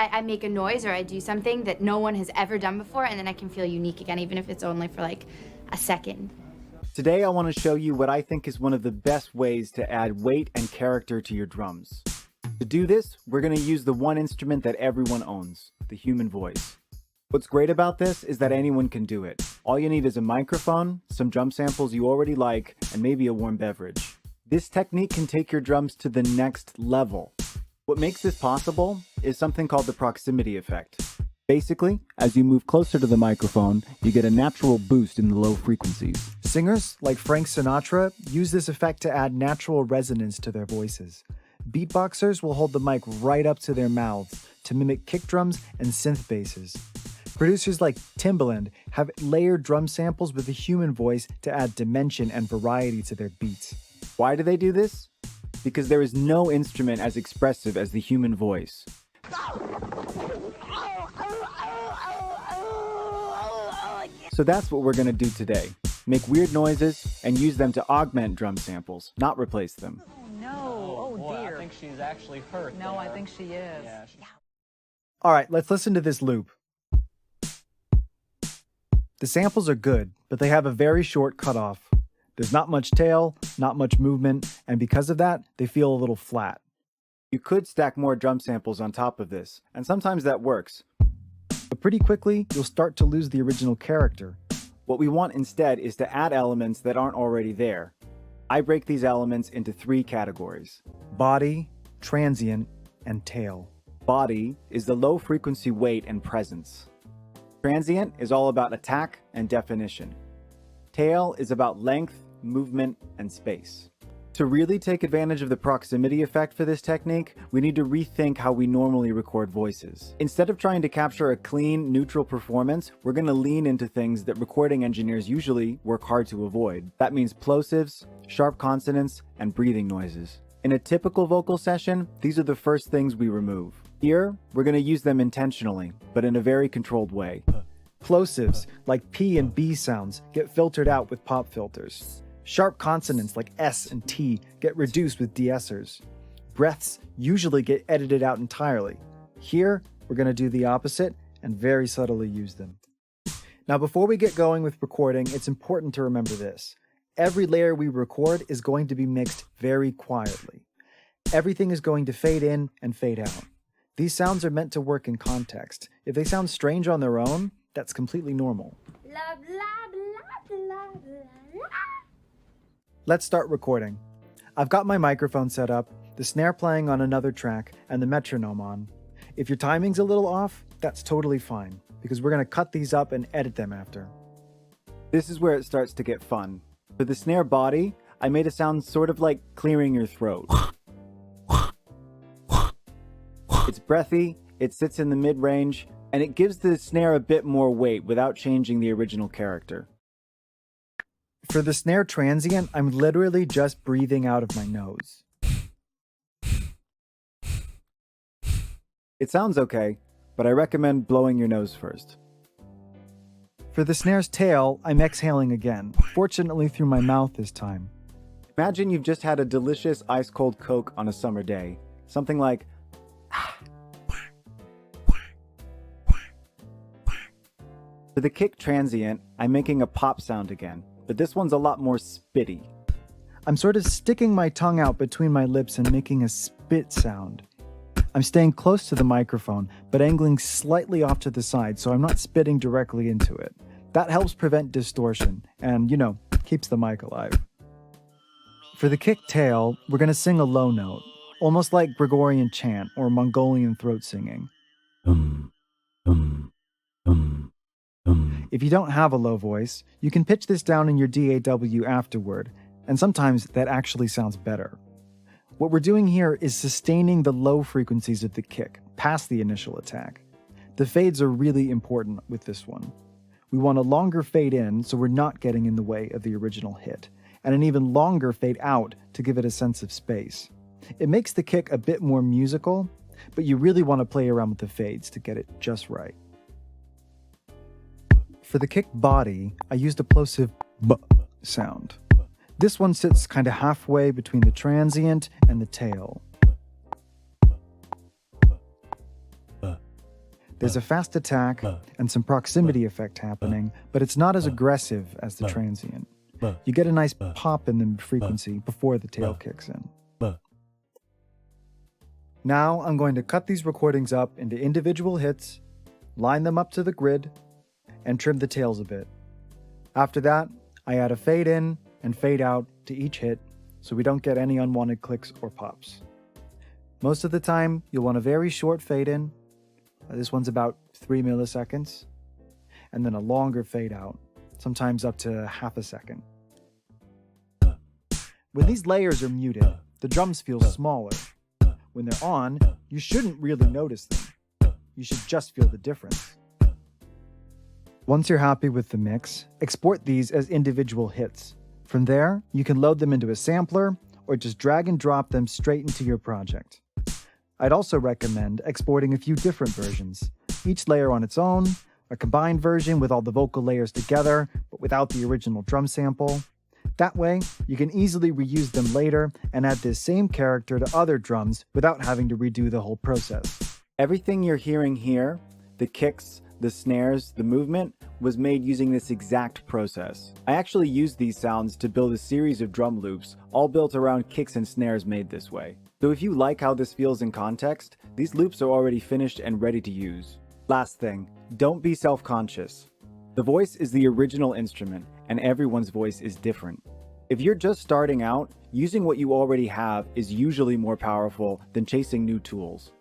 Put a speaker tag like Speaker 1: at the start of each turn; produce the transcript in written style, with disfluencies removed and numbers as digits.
Speaker 1: I make a noise or I do something that no one has ever done before, and then I can feel unique again, even if it's only for like a second.
Speaker 2: Today I want to show you what I think is one of the best ways to add weight and character to your drums. To do this, we're going to use the one instrument that everyone owns, the human voice. What's great about this is that anyone can do it. All you need is a microphone, some drum samples you already like, and maybe a warm beverage. This technique can take your drums to the next level. What makes this possible is something called the proximity effect. Basically, as you move closer to the microphone, you get a natural boost in the low frequencies.
Speaker 3: Singers, like Frank Sinatra, use this effect to add natural resonance to their voices. Beatboxers will hold the mic right up to their mouths to mimic kick drums and synth basses. Producers like Timbaland have layered drum samples with the human voice to add dimension and variety to their beats.
Speaker 2: Why do they do this? Because there is no instrument as expressive as the human voice. So that's what we're going to do today. Make weird noises and use them to augment drum samples, not replace them.
Speaker 4: Oh no, oh
Speaker 5: boy,
Speaker 4: dear.
Speaker 5: I think she's actually hurt.
Speaker 4: No,
Speaker 5: there.
Speaker 4: I think she is.
Speaker 5: Yeah,
Speaker 3: All right, let's listen to this loop. The samples are good, but they have a very short cutoff. There's not much tail, not much movement, and because of that, they feel a little flat.
Speaker 2: You could stack more drum samples on top of this, and sometimes that works.
Speaker 3: But pretty quickly, you'll start to lose the original character.
Speaker 2: What we want instead is to add elements that aren't already there. I break these elements into 3 categories.
Speaker 3: Body, transient, and tail.
Speaker 2: Body is the low frequency weight and presence. Transient is all about attack and definition. Tail is about length, movement, and space. To really take advantage of the proximity effect for this technique, we need to rethink how we normally record voices. Instead of trying to capture a clean, neutral performance, we're going to lean into things that recording engineers usually work hard to avoid. That means plosives, sharp consonants, and breathing noises. In a typical vocal session, these are the first things we remove. Here, we're going to use them intentionally, but in a very controlled way.
Speaker 3: Plosives, like P and B sounds, get filtered out with pop filters. Sharp consonants like S and T get reduced with de-essers. Breaths usually get edited out entirely. Here, we're going to do the opposite and very subtly use them. Now, before we get going with recording, it's important to remember this. Every layer we record is going to be mixed very quietly. Everything is going to fade in and fade out. These sounds are meant to work in context. If they sound strange on their own, that's completely normal.
Speaker 1: Blah, blah, blah, blah, blah, blah.
Speaker 3: Let's start recording. I've got my microphone set up, the snare playing on another track, and the metronome on. If your timing's a little off, that's totally fine, because we're going to cut these up and edit them after.
Speaker 2: This is where it starts to get fun. For the snare body, I made a sound sort of like clearing your throat. It's breathy, it sits in the mid-range, and it gives the snare a bit more weight without changing the original character.
Speaker 3: For the snare transient, I'm literally just breathing out of my nose.
Speaker 2: It sounds okay, but I recommend blowing your nose first.
Speaker 3: For the snare's tail, I'm exhaling again, fortunately through my mouth this time.
Speaker 2: Imagine you've just had a delicious ice-cold Coke on a summer day. Something like, For the kick transient, I'm making a pop sound again, but this one's a lot more spitty.
Speaker 3: I'm sort of sticking my tongue out between my lips and making a spit sound. I'm staying close to the microphone, but angling slightly off to the side so I'm not spitting directly into it. That helps prevent distortion and, keeps the mic alive. For the kick tail, we're going to sing a low note, almost like Gregorian chant or Mongolian throat singing. If you don't have a low voice, you can pitch this down in your DAW afterward, and sometimes that actually sounds better. What we're doing here is sustaining the low frequencies of the kick, past the initial attack. The fades are really important with this one. We want a longer fade in so we're not getting in the way of the original hit, and an even longer fade out to give it a sense of space. It makes the kick a bit more musical, but you really want to play around with the fades to get it just right. For the kick body, I used a plosive B sound. This one sits kind of halfway between the transient and the tail. There's a fast attack and some proximity effect happening, but it's not as aggressive as the Transient. You get a nice pop in the frequency before the tail kicks in. Now I'm going to cut these recordings up into individual hits, line them up to the grid, and trim the tails a bit. After that, I add a fade in and fade out to each hit so we don't get any unwanted clicks or pops. Most of the time, you'll want a very short fade in. This one's about 3 milliseconds. And then a longer fade out, sometimes up to half a second. When these layers are muted, the drums feel smaller. When they're on, you shouldn't really notice them. You should just feel the difference. Once you're happy with the mix, export these as individual hits. From there, you can load them into a sampler or just drag and drop them straight into your project. I'd also recommend exporting a few different versions, each layer on its own, a combined version with all the vocal layers together, but without the original drum sample. That way, you can easily reuse them later and add this same character to other drums without having to redo the whole process.
Speaker 2: Everything you're hearing here, the kicks, the snares, the movement, was made using this exact process. I actually used these sounds to build a series of drum loops, all built around kicks and snares made this way. So if you like how this feels in context, these loops are already finished and ready to use. Last thing, don't be self-conscious. The voice is the original instrument, and everyone's voice is different. If you're just starting out, using what you already have is usually more powerful than chasing new tools.